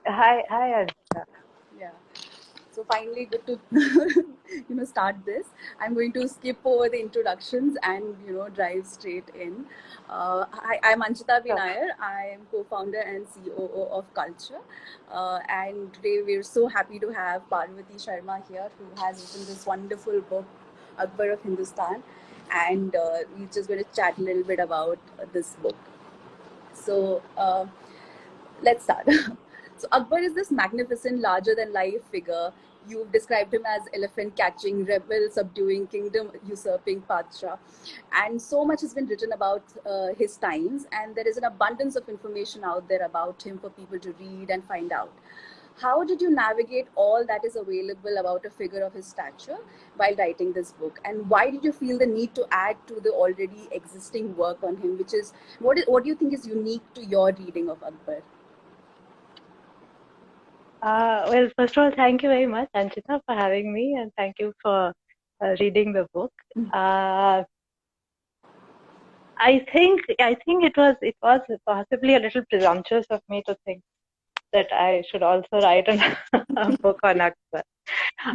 Hi, Anjchita. Yeah. So finally, good to start this. I'm going to skip over the introductions and drive straight in. I'm Anjchita B. Sure. Nair. I am co-founder and COO of Culture, and today we're so happy to have Parvati Sharma here, who has written this wonderful book, Akbar of Hindustan, and we're just going to chat a little bit about this book. So let's start. So Akbar is this magnificent, larger-than-life figure. You've described him as elephant catching, rebel subduing, kingdom usurping Padshah. And so much has been written about his times, and there is an abundance of information out there about him for people to read and find out. How did you navigate all that is available about a figure of his stature while writing this book? And why did you feel the need to add to the already existing work on him, which is what do you think is unique to your reading of Akbar? Well, first of all, thank you very much, Anjchita, for having me, and thank you for reading the book. Uh, I think it was possibly a little presumptuous of me to think that I should also write a book on Akbar.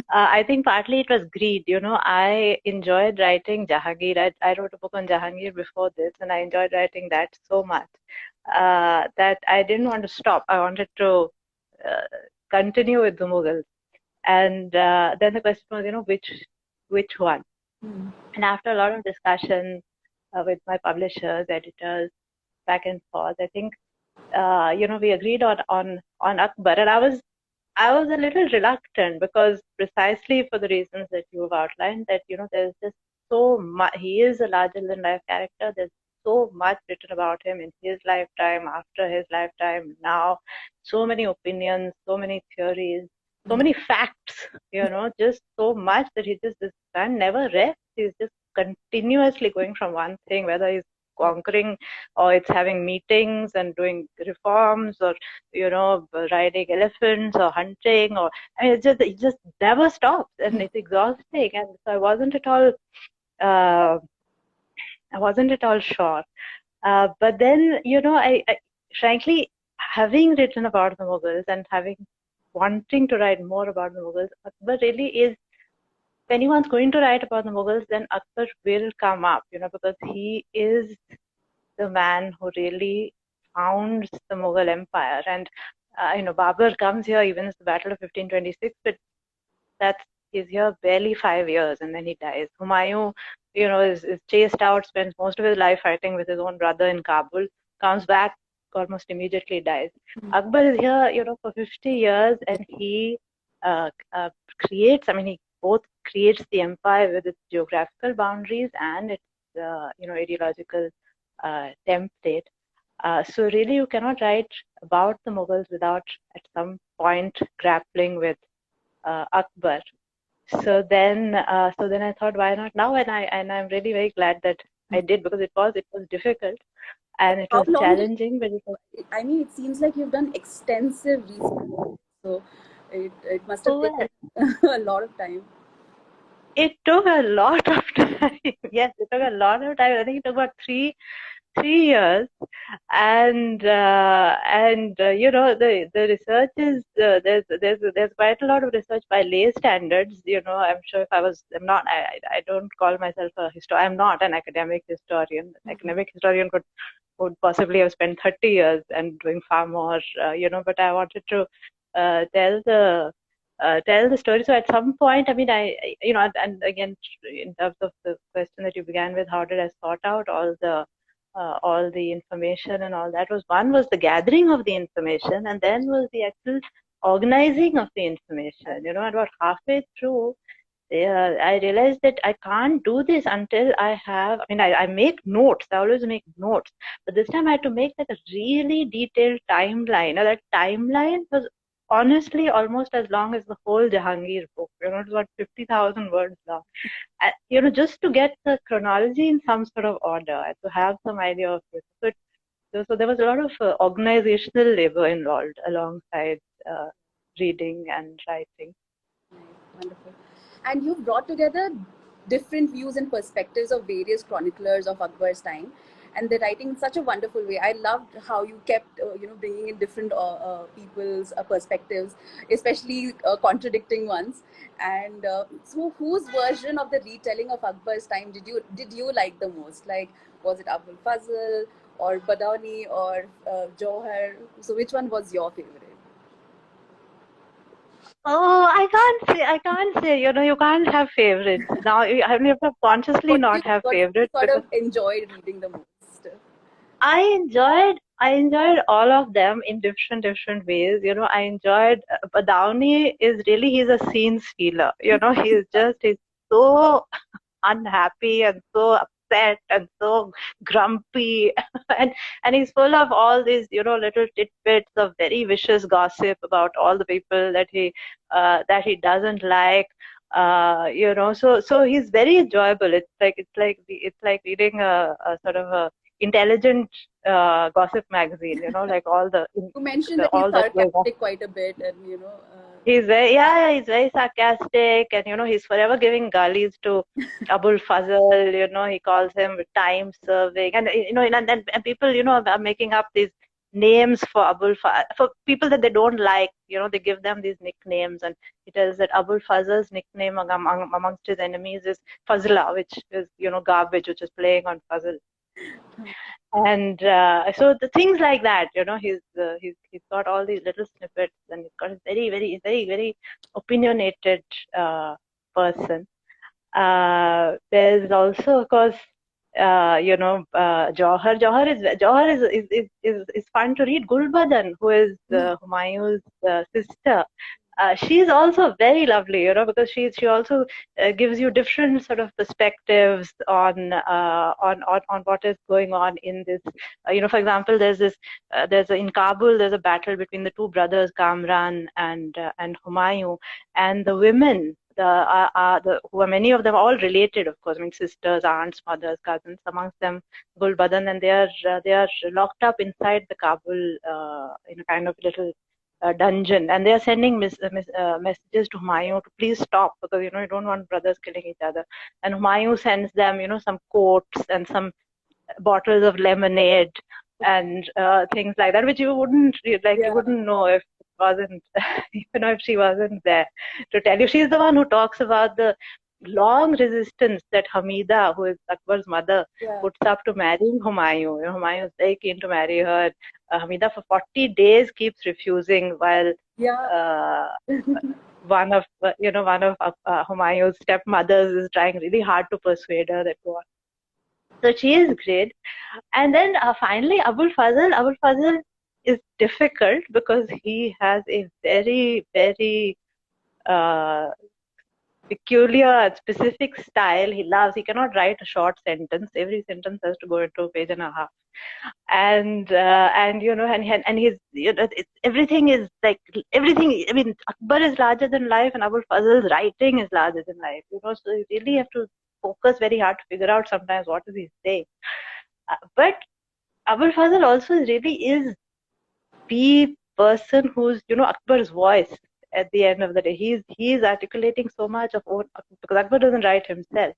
I think partly it was greed. I enjoyed writing Jahangir. I wrote a book on Jahangir before this, and I enjoyed writing that so much that I didn't want to stop. I wanted to uh, continue with the Mughals. And then the question was, which one? Mm. And after a lot of discussion with my publishers, editors, back and forth, I think we agreed on Akbar, and I was a little reluctant because precisely for the reasons that you have outlined, that there's just so much. He is a larger than life character. There's so much written about him in his lifetime, after his lifetime, now. So many opinions, so many theories, so many facts. Just so much that this man never rests. He's just continuously going from one thing, whether he's conquering or it's having meetings and doing reforms, or riding elephants or hunting, or I mean, it just never stops, and it's exhausting. And so uh, I wasn't at all sure. But then, I frankly, having written about the Mughals and having wanting to write more about the Mughals, Akbar really is. If anyone's going to write about the Mughals, then Akbar will come up, because he is the man who really founds the Mughal Empire. And Babur comes here, even as the Battle of 1526, but that's he's here barely 5 years, and then he dies. Humayun, is chased out, spends most of his life fighting with his own brother in Kabul, comes back, almost immediately dies. Akbar is here, for 50 years, and he creates. I mean, he both creates the empire with its geographical boundaries and its, ideological template. So really, you cannot write about the Mughals without, at some point, grappling with Akbar. So then I thought, why not now? And I'm really very glad that I did, because it was difficult and it How was long? challenging, but it was. I mean, it seems like you've done extensive research, so it must have Oh taken well, a lot of time. it took a lot of time. Yes, it took a lot of time. I think it took about three years, and the research is, there's quite a lot of research by lay standards. I'm sure if I'm not, I don't call myself a I'm not an academic historian. An academic historian would possibly have spent 30 years and doing far more. But I wanted to uh, tell the tell the story. So at some point, I mean, and again, in terms of the question that you began with, how did I sort out all the information and all that, was the gathering of the information, and then was the actual organizing of the information. About halfway through, I realized that I can't do this until I make notes. I always make notes. But this time I had to make like a really detailed timeline. Now that timeline was honestly almost as long as the whole Jahangir book. It was about 50,000 words long. Just to get the chronology in some sort of order, and to have some idea of it. So there was a lot of organizational labor involved alongside reading and writing. Nice, wonderful. And you've brought together different views and perspectives of various chroniclers of Akbar's time. and they're writing in such a wonderful way. I loved how you kept bringing in different people's perspectives, especially contradicting ones. And so whose version of the retelling of Akbar's time did you like the most? Like, was it Abul Fazl or Badani or Johar? So which one was your favorite? Oh, I can't say, you can't have favorites. Now, I have to consciously What not you have what you favorites sort because of enjoyed reading the most? I enjoyed all of them in different ways. I enjoyed, but Downey is really, he's a scene stealer. He's so unhappy and so upset and so grumpy and he's full of all these little tidbits of very vicious gossip about all the people that he doesn't like. So he's very enjoyable. It's like reading a sort of a intelligent gossip magazine, like You mentioned that he's all that's going on. sarcastic quite a bit, and He's very, yeah, he's very sarcastic, and he's forever giving gullies to Abul Fazl. He calls him time serving, and and people are making up these names for for people that they don't like. They give them these nicknames, and he tells that Abul Fazl's nickname amongst his enemies is Fazla, which is garbage, which is playing on Fazl. And so the things like that, he's got all these little snippets, and he's got a very opinionated person. There's also, of course, Jauhar. Jauhar is fun to read. Gulbadan, who is Humayun's sister, she's also very lovely, because she also gives you different sort of perspectives on what is going on in this. For example, in Kabul, there's a battle between the two brothers, Kamran and Humayun, and the women. Who are many of them all related, of course. I mean, sisters, aunts, mothers, cousins. Amongst them, Gulbadan, and they are locked up inside the Kabul in a kind of little dungeon, and they are sending messages to Humayun to please stop, because you don't want brothers killing each other. And Humayun sends them some coats and some bottles of lemonade and things like that, which you wouldn't you wouldn't know if it wasn't if she wasn't there to tell you. She's the one who talks about the long resistance that Hamida, who is Akbar's mother, puts up to marrying Humayun. Humayun is very keen to marry her. Hamida for 40 days keeps refusing, while one of Humayun's stepmothers is trying really hard to persuade her that go on. So she is great. And then finally, Abul Fazl is difficult because he has a very peculiar and specific style. He cannot write a short sentence. Every sentence has to go into a page and a half. And he's everything is like everything. I mean, Akbar is larger than life, and Abul Fazl's writing is larger than life. So you really have to focus very hard to figure out sometimes what is he saying. But Abul Fazl also really is the person who's Akbar's voice at the end of the day. He's articulating so much of own, because Akbar doesn't write himself.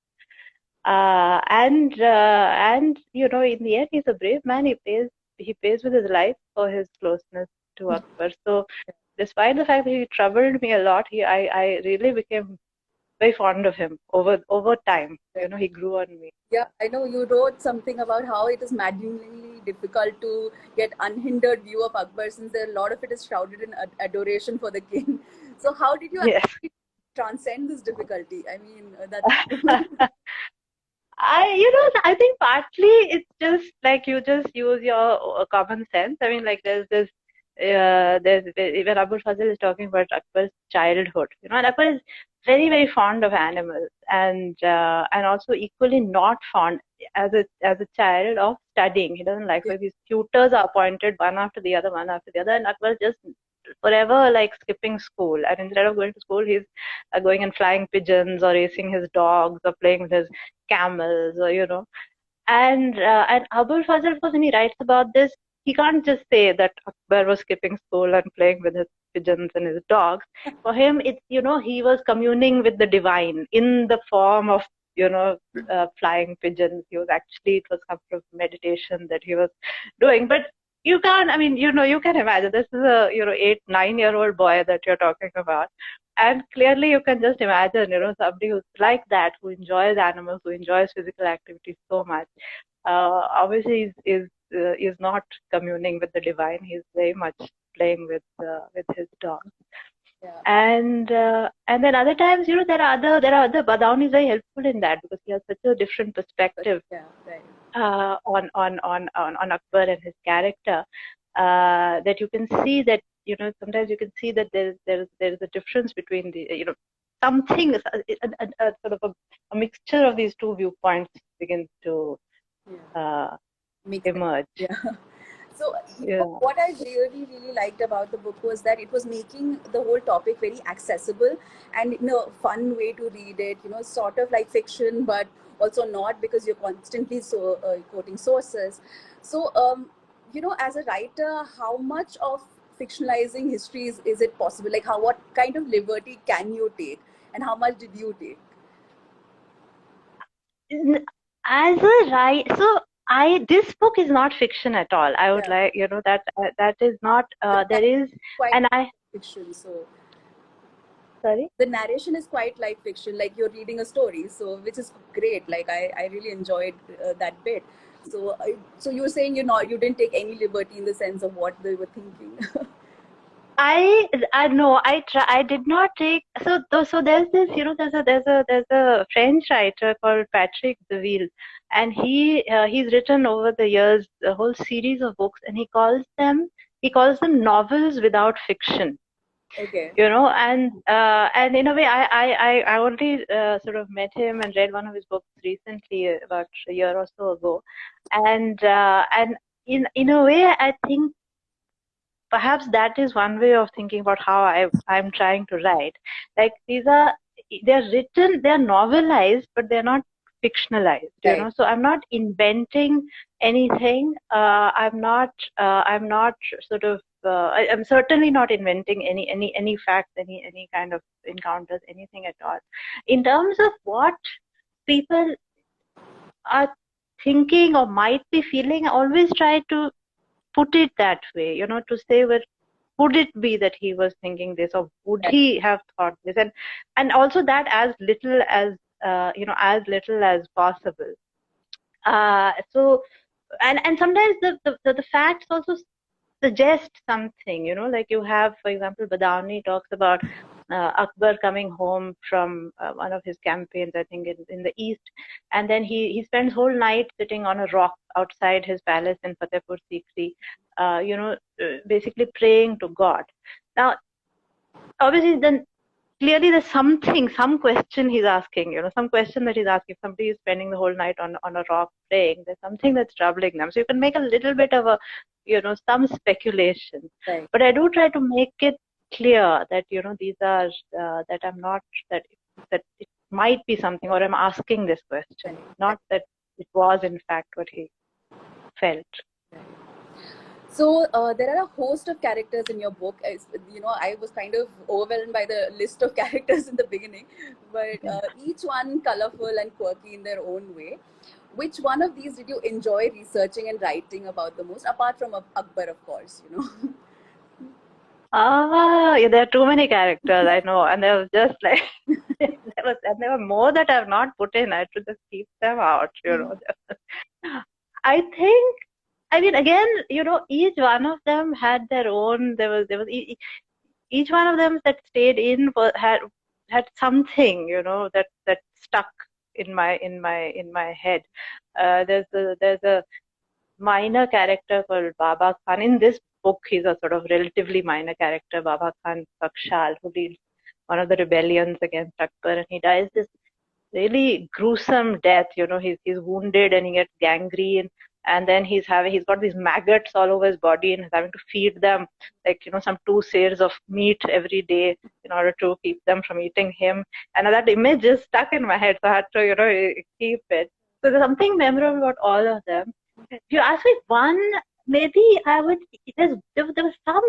And in the end, he's a brave man. He pays with his life for his closeness to Akbar. So despite the fact that he troubled me a lot, I really became very fond of him over time. He grew on me. Yeah, I know you wrote something about how it is maddeningly difficult to get unhindered view of Akbar, since a lot of it is shrouded in adoration for the king. So how did you actually transcend this difficulty? I mean, that's I think partly it's just like you just use your common sense. I mean, like there's when Abul Fazl is talking about Akbar's childhood, and Akbar is very fond of animals, and also equally not fond as a child of studying. He doesn't like, so his tutors are appointed one after the other, and Akbar just forever like skipping school, and instead of going to school, he's going and flying pigeons or racing his dogs or playing with his camels, or and Abul Fazl, of course, when he writes about this, he can't just say that Akbar was skipping school and playing with his pigeons and his dogs. For him, it's he was communing with the divine in the form of flying pigeons. It was some sort of meditation that he was doing. But you can't, I mean, you can imagine this is a, 8, 9-year-old boy that you're talking about. And clearly you can just imagine, somebody who's like that, who enjoys animals, who enjoys physical activity so much. Obviously is not communing with the divine. He's very much playing with his dog. Yeah. And then other times, Badawan is very helpful in that because he has such a different perspective. Yeah, right. On Akbar and his character, that you can see that, sometimes you can see that there's a difference between the, something, a sort of a mixture of these two viewpoints begins to emerge. Yeah. So Yeah. what I really, really liked about the book was that it was making the whole topic very accessible and in a fun way to read it, sort of like fiction, but also not, because you're constantly quoting sources. So, as a writer, how much of fictionalizing history is it possible? Like what kind of liberty can you take and how much did you take? As a writer, so this book is not fiction at all. I would like, that is not, there is, and fiction, so. Sorry? The narration is quite like fiction, like you're reading a story, so which is great. Like I really enjoyed that bit. So so you're saying you didn't take any liberty in the sense of what they were thinking. I no, I did not take, so there's this, there's a French writer called Patrick Deville, and he's written over the years a whole series of books, and he calls them novels without fiction. Okay. And in a way, I only sort of met him and read one of his books recently, about a year or so ago, and in a way, I think perhaps that is one way of thinking about how I'm trying to write. Like they're written, they're novelized, but they're not fictionalized. Right. So I'm not inventing anything. I'm not sort of. I'm certainly not inventing any facts, any kind of encounters, anything at all. In terms of what people are thinking or might be feeling, I always try to put it that way, to say, well, would it be that he was thinking this, or would he have thought this, and also that as little as possible. So and sometimes the facts also suggest something, like you have, for example, Badawani talks about Akbar coming home from one of his campaigns, I think in the east, and then he spends whole night sitting on a rock outside his palace in Fatehpur Sikri, basically praying to God. Now, obviously, then clearly there's some question he's asking, some question that he's asking. If somebody is spending the whole night on a rock praying, there's something that's troubling them. So you can make a little bit of a, some speculation. Right. But I do try to make it clear that, these are, that I'm not, that it might be something, or I'm asking this question, not that it was in fact what he felt. So there are a host of characters in your book. I was kind of overwhelmed by the list of characters in the beginning, but each one colorful and quirky in their own way. Which one of these did you enjoy researching and writing about the most, apart from Akbar, of course, Yeah, there are too many characters, I know, and there was just like there were more that I've not put in. I had to just keep them out, I think, I mean, again, each one of them had their own. There was each one of them that stayed in had something, that stuck in my head. There's a minor character called Baba Khan. In this book, he's a sort of relatively minor character, Baba Khan Pakshal, who leads one of the rebellions against Akbar, and he dies this really gruesome death. He's wounded and he gets gangrene, and then he's got these maggots all over his body, and he's having to feed them like some 2 seers of meat every day in order to keep them from eating him. And that image is stuck in my head, so I had to keep it. So there's something memorable about all of them. If you ask me one, maybe I would. There was some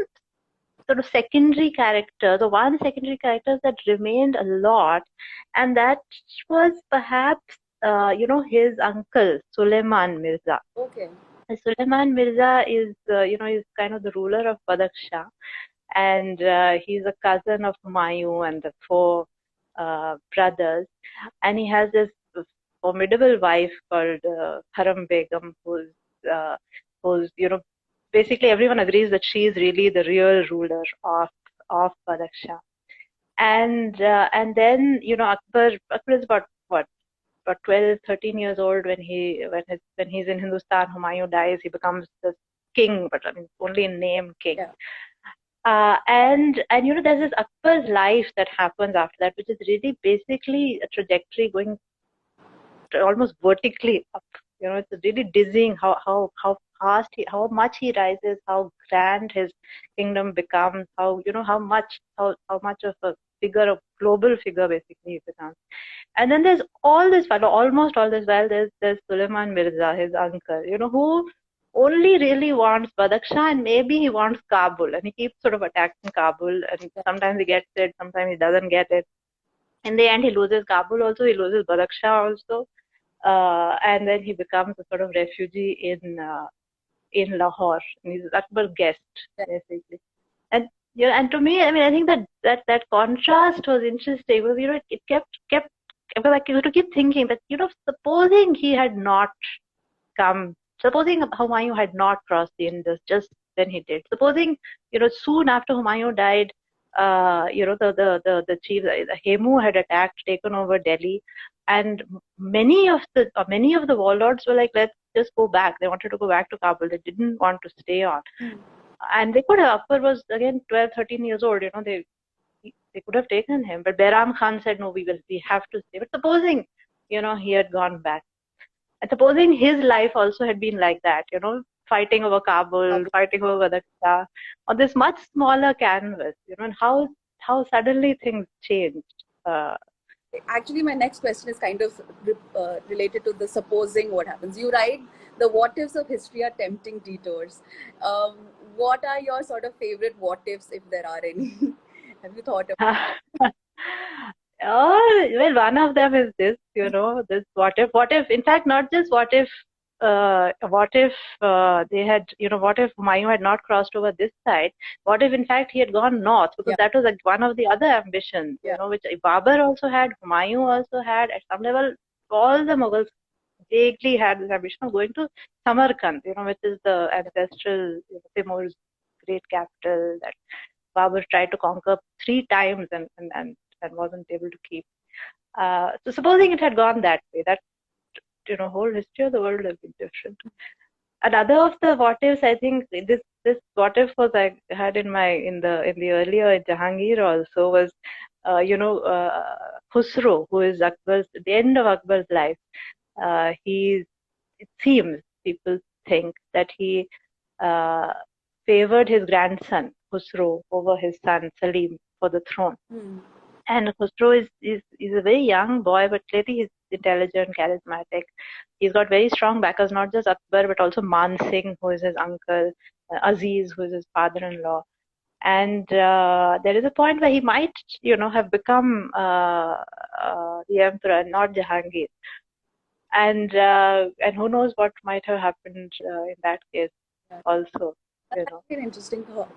sort of secondary character, the one secondary character that remained a lot, and that was perhaps his uncle Suleiman Mirza. Okay. And Suleiman Mirza is is kind of the ruler of Badakhshan, and he's a cousin of Humayun and the four brothers, and he has this formidable wife called Haram Begum, uh, who's basically everyone agrees that she is really the real ruler of Badakhshan. And then Akbar is about 12, 13 years old when he's in Hindustan. Humayun dies, he becomes the king, but I mean only in name king. Yeah. And there's this Akbar's life that happens after that, which is really basically a trajectory going almost vertically up. It's really dizzying how fast how much he rises, how grand his kingdom becomes, how much of a figure, a global figure basically he becomes. And then there's almost all this while there's Suleiman Mirza, his uncle, who only really wants Badakhshan, and maybe he wants Kabul, and he keeps sort of attacking Kabul, and sometimes he gets it, sometimes he doesn't get it. In the end, he loses Kabul also, he loses Badakhshan also, and then he becomes a sort of refugee in Lahore. And he's Akbar's guest, basically. And to me, I mean, I think that contrast was interesting because it kept because I used to keep thinking that supposing he had not come, supposing Humayun had not crossed the Indus just when he did, supposing soon after Humayun died, the chief, the Hemu had taken over Delhi, and many of the warlords were like, let's just go back. They wanted to go back to Kabul. They didn't want to stay on. And they could have. Akbar was again 12, 13 years old. They could have taken him, but Behram Khan said, no, we have to stay. But supposing he had gone back, and supposing his life also had been like that, fighting over Kabul, fighting over Badakhshan on this much smaller canvas, and how suddenly things changed. Actually, my next question is kind of related to the supposing what happens. You write, the what ifs of history are tempting detours. What are your sort of favorite what ifs, if there are any? Have you thought about it? Well, one of them is this, this what if, in fact, not just what if they had, what if Humayun had not crossed over this side? What if, in fact, he had gone north? Because that was like one of the other ambitions, which Babur also had, Humayun also had, at some level, all the Mughals vaguely had this ambition of going to Samarkand, which is the ancestral Timur's great capital that Babur tried to conquer 3 times and wasn't able to keep. So supposing it had gone that way, that whole history of the world would have been different. Another of the what ifs, I think this what if was I had in the earlier Jahangir also was Khusro, who is the end of Akbar's life. It seems people think that he favored his grandson Khusro over his son Salim for the throne. And Khusro is a very young boy, but clearly he's intelligent, charismatic. He's got very strong backers, not just Akbar, but also Man Singh, who is his uncle, Aziz, who is his father-in-law. And there is a point where he might, have become the emperor, not Jahangir. And who knows what might have happened in that case also. That's an interesting thought.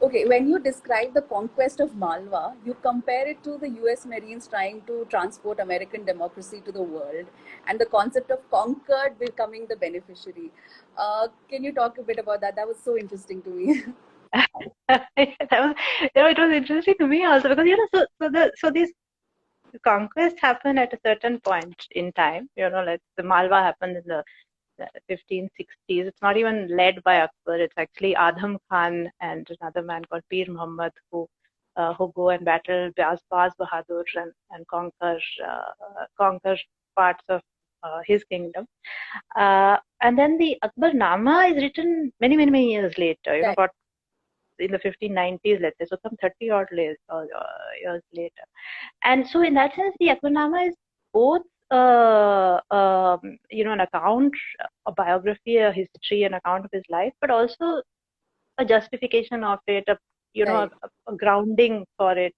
Okay, when you describe the conquest of Malwa, you compare it to the US Marines trying to transport American democracy to the world and the concept of conquered becoming the beneficiary. Can you talk a bit about that? That was so interesting to me. It was interesting to me also because so these conquests happen at a certain point in time. Like the Malwa happened in the 1560s. It's not even led by Akbar. It's actually Adham Khan and another man called Pir Muhammad who go and battle Baz Bahadur and conquer parts of his kingdom. And then the Akbarnama is written many years later. About in the 1590s, let's say, so some 30 odd years later. And so in that sense, the Akbarnama is both an account, a biography, a history, an account of his life, but also a justification of it, Right. a grounding for it,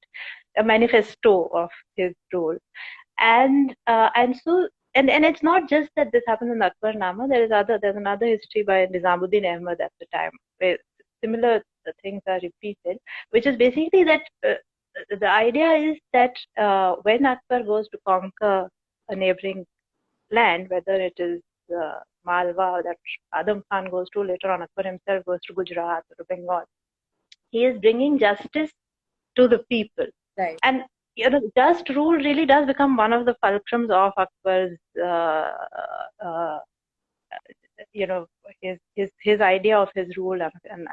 a manifesto of his role. And so and it's not just that this happens in Akbarnama. There's another history by Nizamuddin Ahmad at the time where similar things are repeated, which is basically that the idea is that when Akbar goes to conquer a neighboring land, whether it is Malwa that Adam Khan goes to, later on Akbar himself goes to Gujarat or to Bengal, he is bringing justice to the people. Right. And just rule really does become one of the fulcrums of Akbar's, uh, you know, his idea of his rule and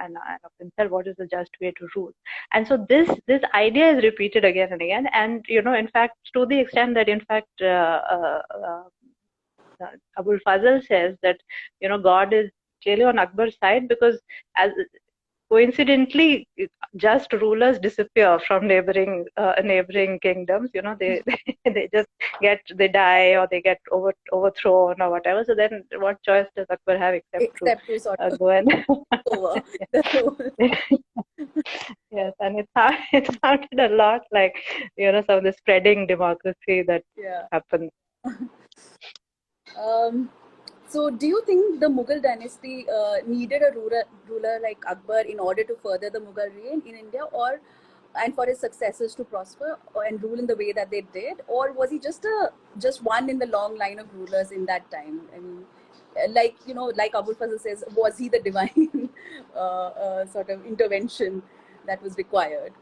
of himself. What is the just way to rule? And so this idea is repeated again and again. And in fact, to the extent that in fact Abul Fazl says that God is clearly on Akbar's side, because as coincidentally just rulers disappear from neighboring kingdoms. They they just they die or they get overthrown or whatever. So then what choice does Akbar have except to Except to sort of go and over the role. yes, and it sounded a lot like some of the spreading democracy that Yeah. happens. So, do you think the Mughal dynasty needed a ruler like Akbar in order to further the Mughal reign in India, and for his successors to prosper and rule in the way that they did, or was he just one in the long line of rulers in that time? I mean, like Abul Fazl says, was he the divine sort of intervention that was required?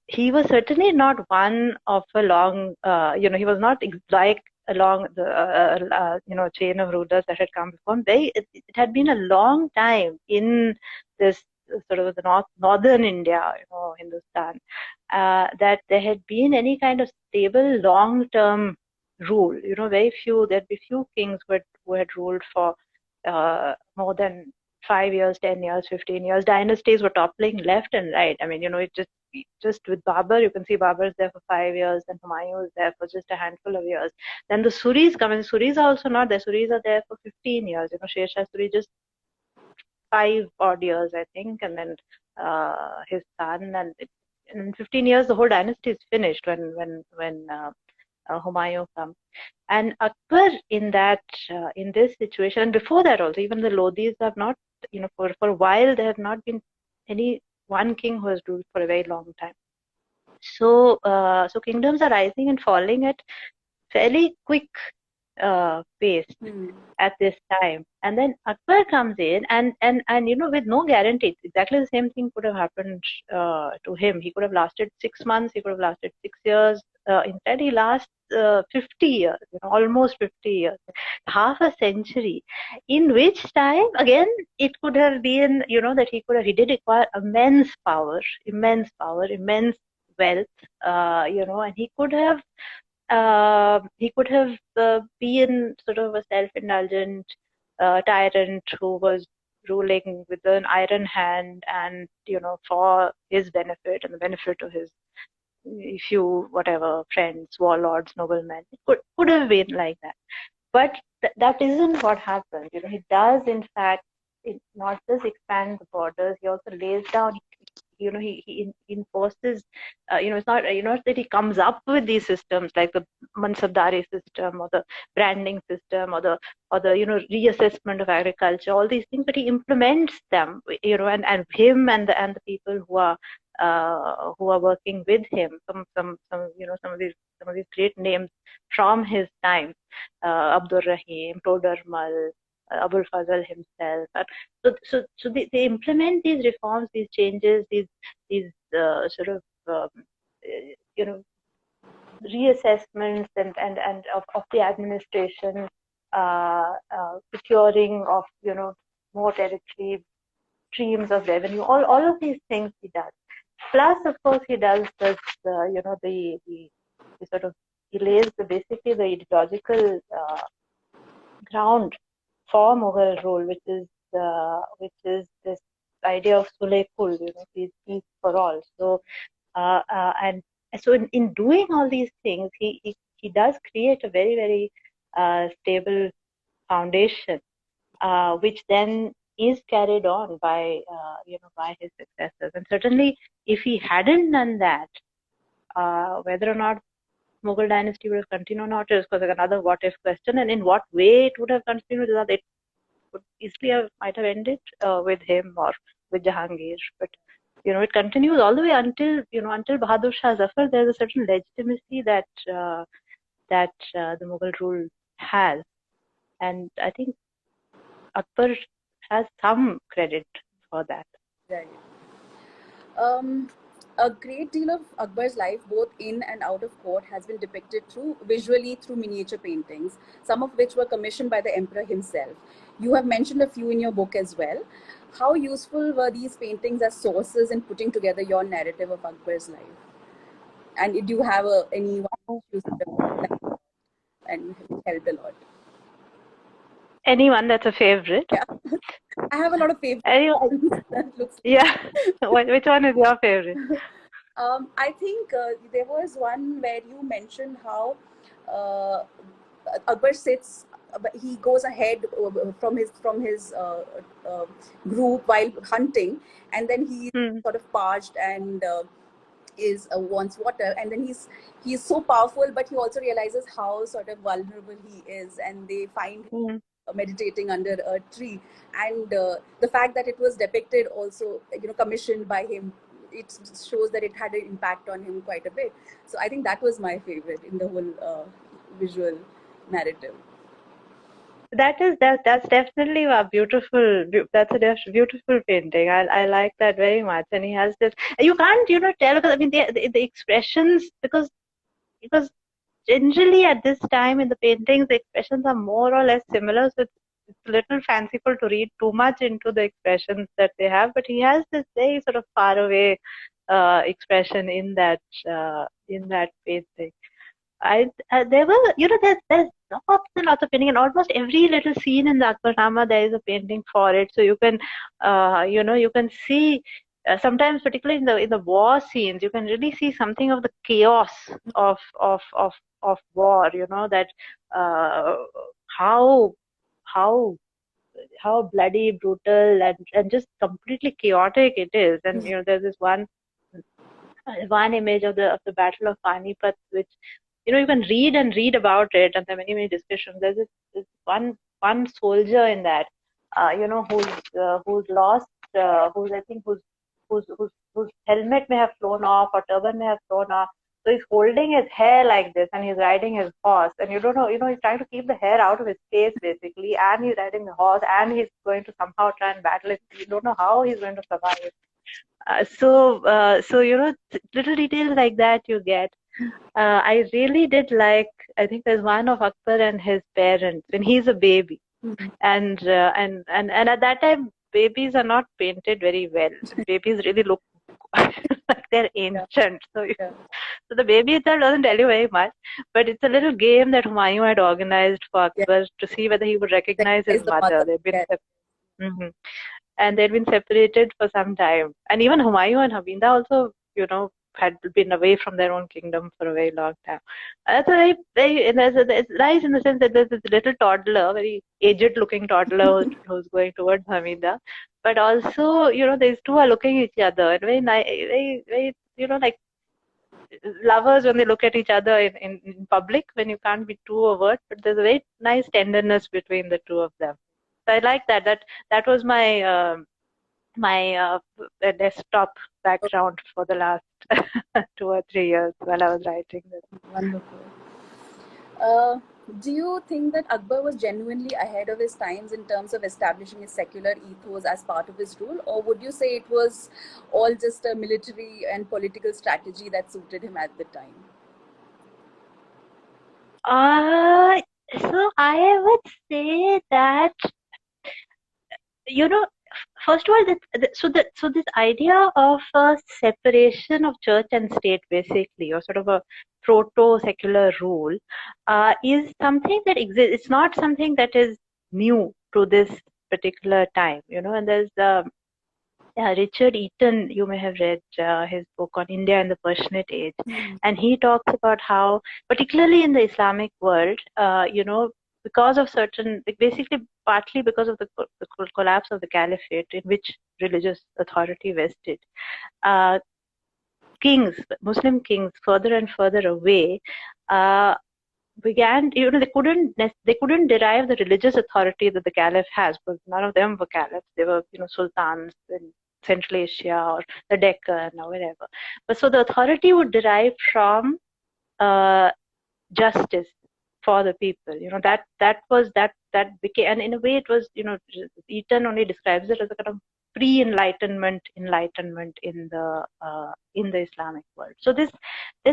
He was certainly not one of a long, he was not like along the, chain of rulers that had come before him. It had been a long time in this sort of the northern India, Hindustan, that there had been any kind of stable long-term rule. There'd be few kings who had ruled for more than 5 years, 10 years, 15 years. Dynasties were toppling left and right. I mean, it just with Babur, you can see Babur is there for 5 years, and Humayun is there for just a handful of years. Then the Suris come, and the Suris are also not there. Suris are there for 15 years. Sher Shah Suri just 5 odd years, I think, and then his son, and in 15 years the whole dynasty is finished when Humayun comes. And Akbar in this situation, and before that also, even the Lodhis have not, for a while there have not been any one king who has ruled for a very long time. So kingdoms are rising and falling at fairly quick pace at this time. And then Akbar comes in, and with no guarantee. Exactly the same thing could have happened to him. He could have lasted 6 months. He could have lasted 6 years. Instead, he lasts 50 years. Almost 50 years, half a century. In which time, again, it could have been, that he did acquire immense power, immense wealth, and he could have been sort of a self-indulgent tyrant who was ruling with an iron hand, and for his benefit and the benefit of his few whatever friends, warlords, noblemen. It could have been like that, but that isn't what happens. He does in fact not just expand the borders. He also lays down. He enforces. It's not that he comes up with these systems like the Mansabdari system or the branding system or the reassessment of agriculture, all these things, but he implements them. And him and the people who are working with him. Some of these great names from his time, Abdur Rahim, Todarmal, Abul Fazl himself. So they implement these reforms, these changes, these sort of reassessments and of the administration, securing of more territory, streams of revenue, all of these things he does. Plus, of course, he does this, the sort of, he lays basically the ideological ground for Mughal rule, which is this idea of Sulekul, peace for all. So, and so in doing all these things, he does create a very, very stable foundation. which then is carried on by by his successors. And certainly, if he hadn't done that, whether or not Mughal dynasty would have continued or not is another what if question, and in what way it would have continued, it would easily might have ended with him or with Jahangir. But it continues all the way until until Bahadur Shah Zafar. There's a certain legitimacy that the Mughal rule has, and I think Akbar has some credit for that. Right. A great deal of Akbar's life, both in and out of court, has been depicted visually through miniature paintings, some of which were commissioned by the emperor himself. You have mentioned a few in your book as well. How useful were these paintings as sources in putting together your narrative of Akbar's life? And do you have anyone you and helped a lot? Anyone that's a favorite? Yeah. I have a lot of favorites. Yeah. Which one is your favorite? I think there was one where you mentioned how Akbar sits, he goes ahead from his group while hunting, and then he's sort of parched and wants water, and then he's so powerful, but he also realizes how sort of vulnerable he is, and they find him meditating under a tree, and the fact that it was depicted also, commissioned by him, it shows that it had an impact on him quite a bit. So I think that was my favorite in the whole visual narrative. That's definitely a beautiful. That's a beautiful painting. I like that very much. And he has this. You can't tell, because I mean the expressions, because generally at this time in the paintings the expressions are more or less similar. So it's a little fanciful to read too much into the expressions that they have. But he has this very sort of far away expression in that painting. There were, there's lots and lots of painting, and almost every little scene in the Akbarnama there is a painting for it. So you can, you can see sometimes, particularly in the war scenes, you can really see something of the chaos of war. That how bloody, brutal, and just completely chaotic it is. And there's this one image of the Battle of Panipat, which you can read about it, and there are many descriptions. There's this one soldier in that, who's lost, whose helmet may have flown off or turban may have flown off. So he's holding his hair like this, and he's riding his horse, and you don't know, he's trying to keep the hair out of his face basically, and he's riding the horse, and he's going to somehow try and battle it. You don't know how he's going to survive. So little details like that you get. I really did like. I think there's one of Akbar and his parents when he's a baby, and at that time babies are not painted very well. Babies really look like they're ancient. So the baby itself doesn't tell you very much, but it's a little game that Humayun had organized for Akbar to see whether he would recognize his mother. They've been and they'd been separated for some time, and even Humayun and Habinda also, had been away from their own kingdom for a very long time. That's a it's nice in the sense that there's this little toddler, very aged-looking toddler who's going towards Hamida, but also, these two are looking at each other, and very nice, very, like lovers when they look at each other in public, when you can't be too overt, but there's a very nice tenderness between the two of them. So I like that. That was my my desktop background for the last 2 or 3 years while I was writing this. Wonderful. Do you think that Akbar was genuinely ahead of his times in terms of establishing his secular ethos as part of his rule, or would you say it was all just a military and political strategy that suited him at the time? So I would say that, first of all, so this idea of a separation of church and state, basically, or sort of a proto-secular rule, is something that exists. It's not something that is new to this particular time, and there's Richard Eaton, you may have read his book on India in the Persianate Age, and he talks about how, particularly in the Islamic world, because of certain, like basically partly because of the collapse of the caliphate in which religious authority vested, kings, Muslim kings, further and further away, began, they couldn't derive the religious authority that the caliph has, because none of them were caliphs. They were, sultans in Central Asia or the Deccan or wherever. But so the authority would derive from justice for the people. That became, and in a way it was, Eaton only describes it as a kind of pre-enlightenment enlightenment in the Islamic world. So this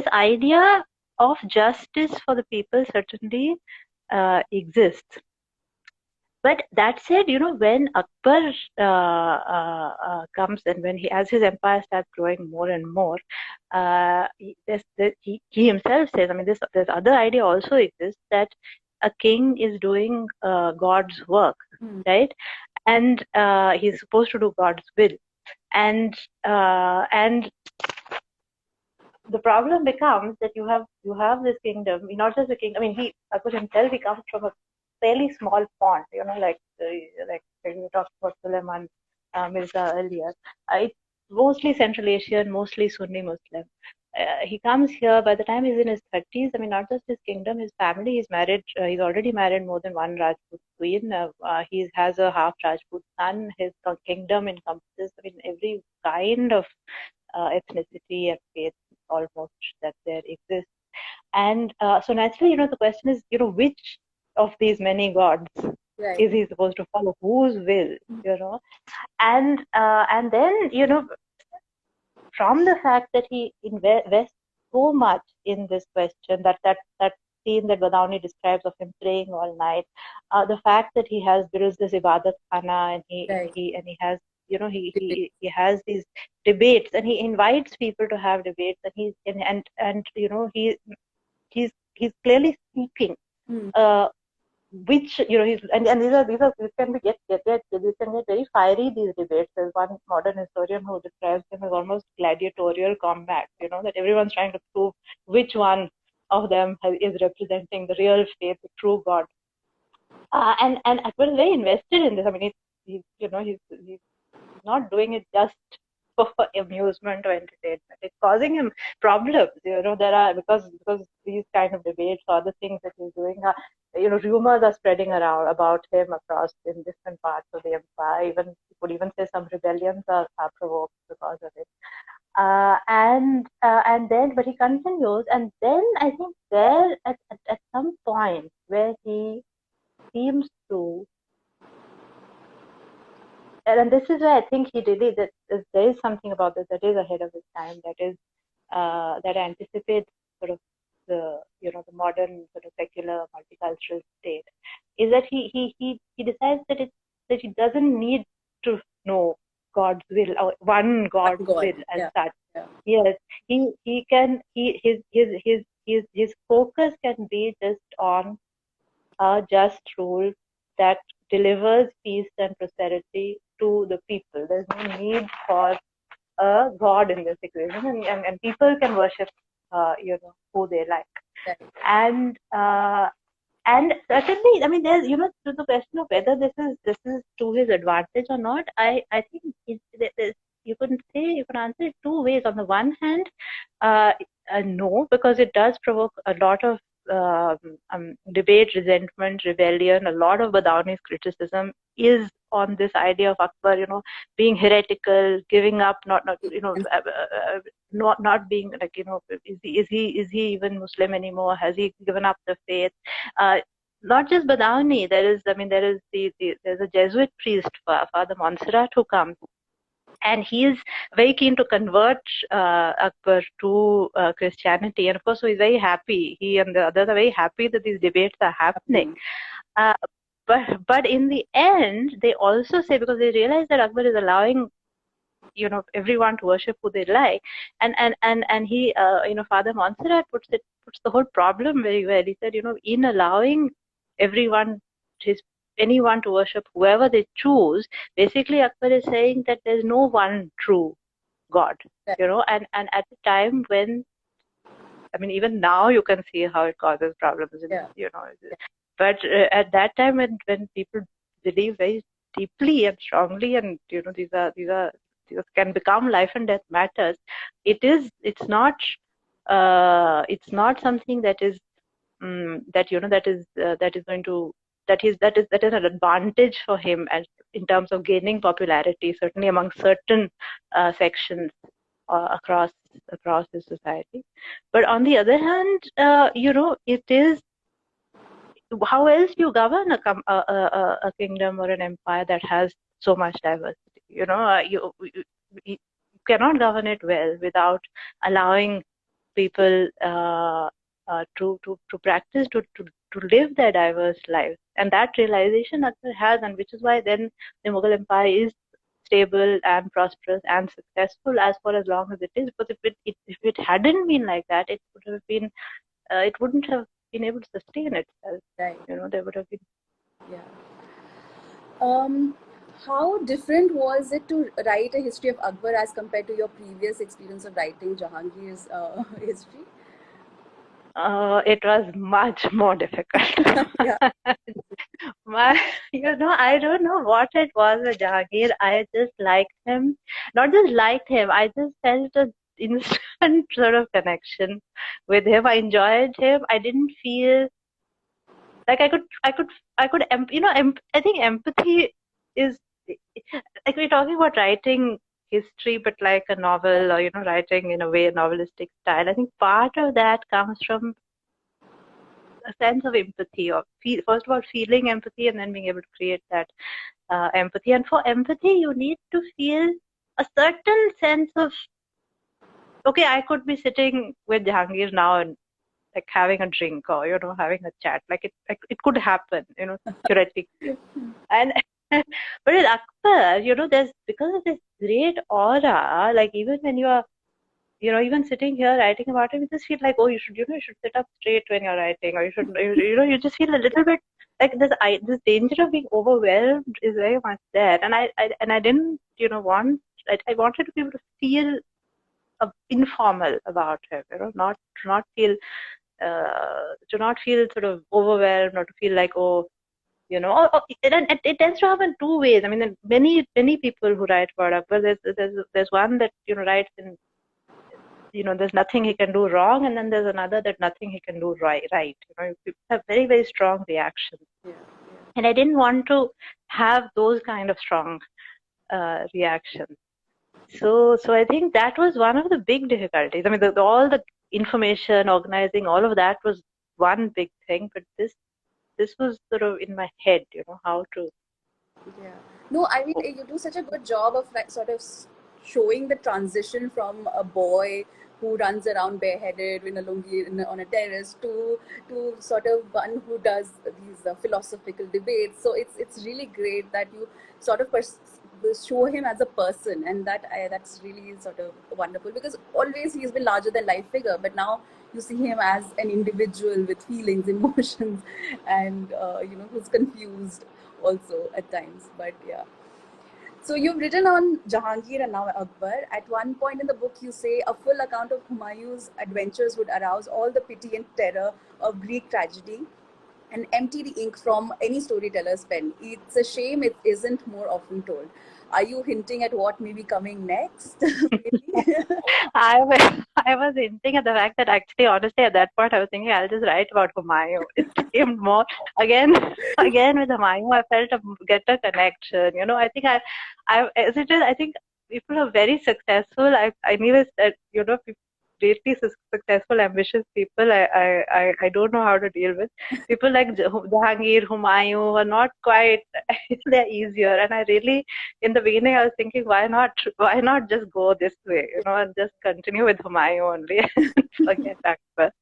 idea of justice for the people certainly exists. But that said, when Akbar comes, and when as his empire starts growing more and more, he himself says, I mean, this other idea also exists, that a king is doing God's work, right? And he's supposed to do God's will. And the problem becomes that you have this kingdom, not just a king. I mean, Akbar himself, he comes from a fairly small font, like we talked about Suleiman Mirza earlier. It's mostly Central Asian, mostly Sunni Muslim. He comes here by the time he's in his 30s. I mean, not just his kingdom, his family. He's married. He's already married more than one Rajput queen. He has a half Rajput son. His kingdom encompasses, I mean, every kind of ethnicity and faith almost that there exists. And so naturally, the question is, which of these many gods is he supposed to follow? Whose will, and then, from the fact that he invests so much in this question, that scene that Badauni describes of him praying all night, the fact that he builds this ibadat khana, and he has, he has these debates, and he invites people to have debates, and he's clearly speaking which, he's, and these can be these can get very fiery, these debates. There's one modern historian who describes them as almost gladiatorial combat, that everyone's trying to prove which one of them is representing the real faith, the true God. And Akbar is very invested in this. I mean, he's not doing it just for amusement or entertainment. It's causing him problems. There are, because these kind of debates or other things that he's doing are, rumors are spreading around about him across in different parts of the empire. Even you could even say some rebellions are provoked because of it. And then, but he continues, and then I think there at some point where he seems to, and this is where I think he really, that there is something about this that is ahead of his time, that is that anticipates sort of the the modern sort of secular multicultural state, is that he decides that he doesn't need to know God's will or one God's will as such. Yes, he can, his focus can be just on a just rule that delivers peace and prosperity to the people. There's no need for a god in this equation, and people can worship, who they like. And certainly, I mean, there's, to the question of whether this is to his advantage or not. I think you can answer it two ways. On the one hand, no, because it does provoke a lot of debate, resentment, rebellion. A lot of Badauni's criticism is on this idea of Akbar, being heretical, giving up, not being like, is he even Muslim anymore? Has he given up the faith? Not just Badauni. There's a Jesuit priest, Father Montserrat, who comes. And he is very keen to convert Akbar to Christianity. And of course, so he's very happy. He and the others are very happy that these debates are happening. But in the end, they also say, because they realize that Akbar is allowing, everyone to worship who they like, and he, Father Montserrat puts the whole problem very well. He said, in allowing anyone to worship whoever they choose, basically Akbar is saying that there's no one true God, and at the time when, I mean, even now you can see how it causes problems, But at that time, when people believe very deeply and strongly, and these can become life and death matters. It's not something that is that is going to that is an advantage for him as in terms of gaining popularity, certainly among certain sections across his society. But on the other hand, it is how else you govern a kingdom or an empire that has so much diversity. You cannot govern it well without allowing people to practice to live their diverse lives, and that realization Akbar has, and which is why then the Mughal Empire is stable and prosperous and successful as for as long as it is. Because if it hadn't been like that, it wouldn't have been able to sustain itself. Right. There would have been. Yeah. How different was it to write a history of Akbar as compared to your previous experience of writing Jahangir's history? It was much more difficult. Yeah. I don't know what it was with Jahangir. I just liked him. Not just liked him, I just felt an instant sort of connection with him. I enjoyed him. I didn't feel like I think empathy is like we're talking about writing history, but like a novel, or writing in a way a novelistic style. I think part of that comes from a sense of empathy, or first of all feeling empathy, and then being able to create that empathy. And for empathy, you need to feel a certain sense of, okay, I could be sitting with Jahangir now and like having a drink, or having a chat, like it could happen, theoretically. And but with Akbar, there's, because of this great aura, like even when you are even sitting here writing about him, you just feel like, oh, you should sit up straight when you're writing, or you just feel a little bit like this danger of being overwhelmed is very much there. And I didn't, I wanted to be able to feel informal about him, not feel, to not feel sort of overwhelmed, or to feel like, oh, it tends to happen two ways. I mean, many people who write about Akbar, there's one that writes in, there's nothing he can do wrong, and then there's another that nothing he can do right. People have very, very strong reactions. Yeah. And I didn't want to have those kind of strong reactions. So I think that was one of the big difficulties. I mean, all the information, organizing, all of that was one big thing, but this was sort of in my head, how to. Yeah. No, I mean, you do such a good job of like sort of showing the transition from a boy who runs around bareheaded in a lungi on a terrace to sort of one who does these philosophical debates. So it's really great that you sort of show him as a person, and that's really sort of wonderful, because always he's been larger than life figure, but now you see him as an individual with feelings, emotions, and who's confused also at times. But yeah. So you've written on Jahangir and now Akbar. At one point in the book, you say a full account of Humayun's adventures would arouse all the pity and terror of Greek tragedy and empty the ink from any storyteller's pen. It's a shame it isn't more often told. Are you hinting at what may be coming next? I was hinting at the fact that actually, honestly, at that point, I was thinking I'll just write about Humayun. It seemed more again with Humayun. I felt get a connection. I think as it is, I think people are very successful. I knew that greatly successful, ambitious people. I don't know how to deal with people like Jahangir, Humayun are not quite. They're easier, and I really, in the beginning, I was thinking, why not just go this way, and just continue with Humayun only and forget Akbar.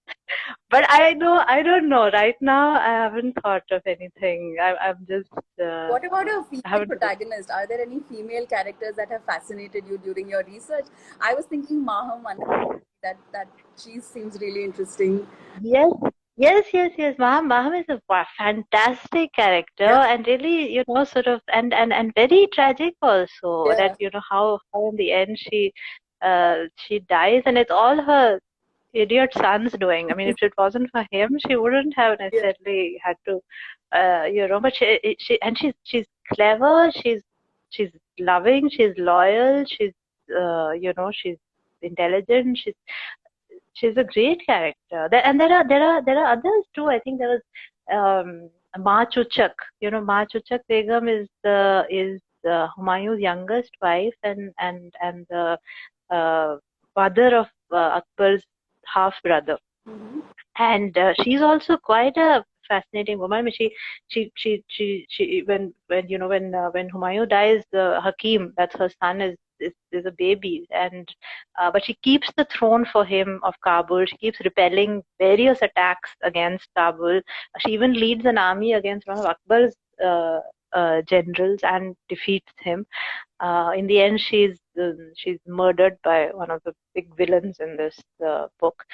But I don't know. Right now, I haven't thought of anything. I'm just. What about a female protagonist? Are there any female characters that have fascinated you during your research? I was thinking Maham, that she seems really interesting. Yes. Maham is a fantastic character, and really, sort of, and very tragic also. Yeah. That how in the end she dies, and it's all her idiot son's doing. I mean, if it wasn't for him, she wouldn't have Yeah. necessarily had to, but she's clever, she's loving, she's loyal, she's intelligent, she's a great character. And there are others too. I think there was Ma Chuchak. Ma Chuchak Begum is Humayun's youngest wife and the mother of Akbar's half brother. Mm-hmm. And she's also quite a fascinating woman. I mean, she when Humayun dies, Hakim, that's her son, is a baby, and but she keeps the throne for him of Kabul. She keeps repelling various attacks against Kabul. She even leads an army against one of Akbar's generals and defeats him. In the end, she's murdered by one of the big villains in this book.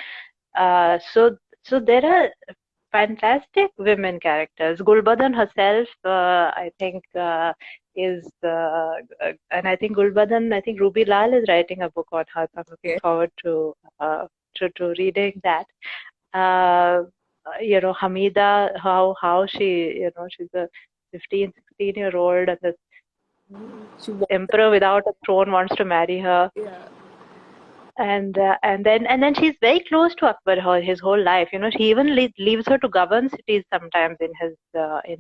So there are fantastic women characters. Gulbadan herself, I think, and I think I think Ruby Lal is writing a book on her. So I'm looking Okay. forward to reading that. Hamida, how she, she's a 15, 16-year-old, and the She was, emperor without a throne wants to marry her. yeah. And then she's very close to Akbar his whole life. She even leaves her to govern cities sometimes in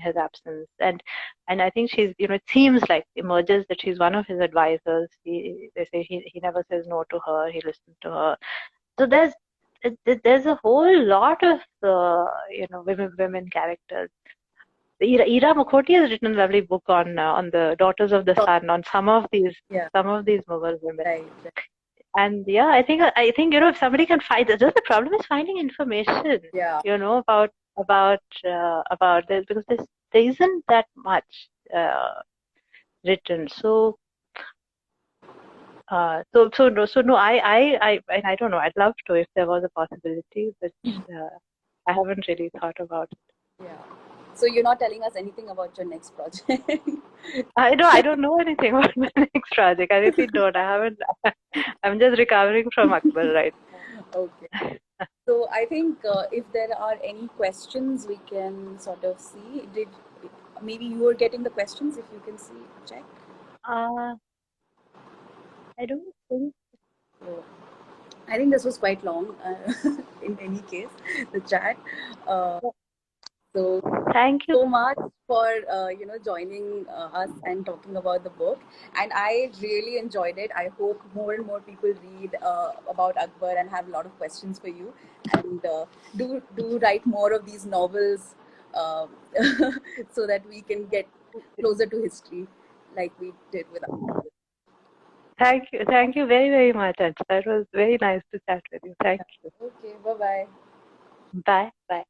his absence. And I think it seems like emerges that she's one of his advisors. They say he never says no to her. He listens to her. So there's a whole lot of women characters. Ira Mukhoti has written a lovely book on the Daughters of the Sun, on some of these Yeah. Mughal women. Right. And yeah, I think if somebody can find, just the problem is finding information, Yeah. about this, because there isn't that much written. No, I don't know. I'd love to if there was a possibility, but I haven't really thought about it. Yeah. So you're not telling us anything about your next project. I don't know anything about my next project. I really don't. I haven't. I'm just recovering from Akbar right Okay. So I think if there are any questions, we can sort of see. Maybe you are getting the questions? If you can see, check. now. I don't think. So I think this was quite long. In any case, the chat. Uh, so Thank you. so much for joining us and talking about the book, and I really enjoyed it. I hope more and more people read about Akbar and have a lot of questions for you, and do write more of these novels, uh, so that we can get closer to history like we did with Akbar. Thank you. Thank you very, very much, Anjchita. It was very nice to chat with you. Thank you. Okay, bye bye. Bye. Bye.